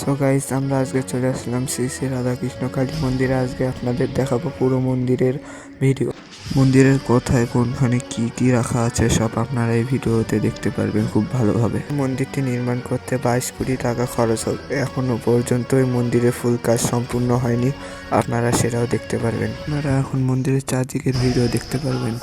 So guys, আমরা আজকে চলে আসলাম শ্রী শ্রী রাধাকৃষ্ণ কালী মন্দিরে। আজকে আপনাদের দেখাবো পুরো মন্দিরের ভিডিও। মন্দিরের কোথায় কোনখানে কি কি রাখা আছে সব আপনারা এই ভিডিওতে দেখতে পারবেন খুব ভালোভাবে। মন্দিরটি নির্মাণ করতে 22 কোটি টাকা খরচ হবে। এখনো পর্যন্ত এই মন্দিরের ফুল কাজ সম্পূর্ণ হয়নি, আপনারা সেটাও দেখতে পারবেন। আপনারা এখন মন্দিরের চারদিকের ভিডিও দেখতে পারবেন।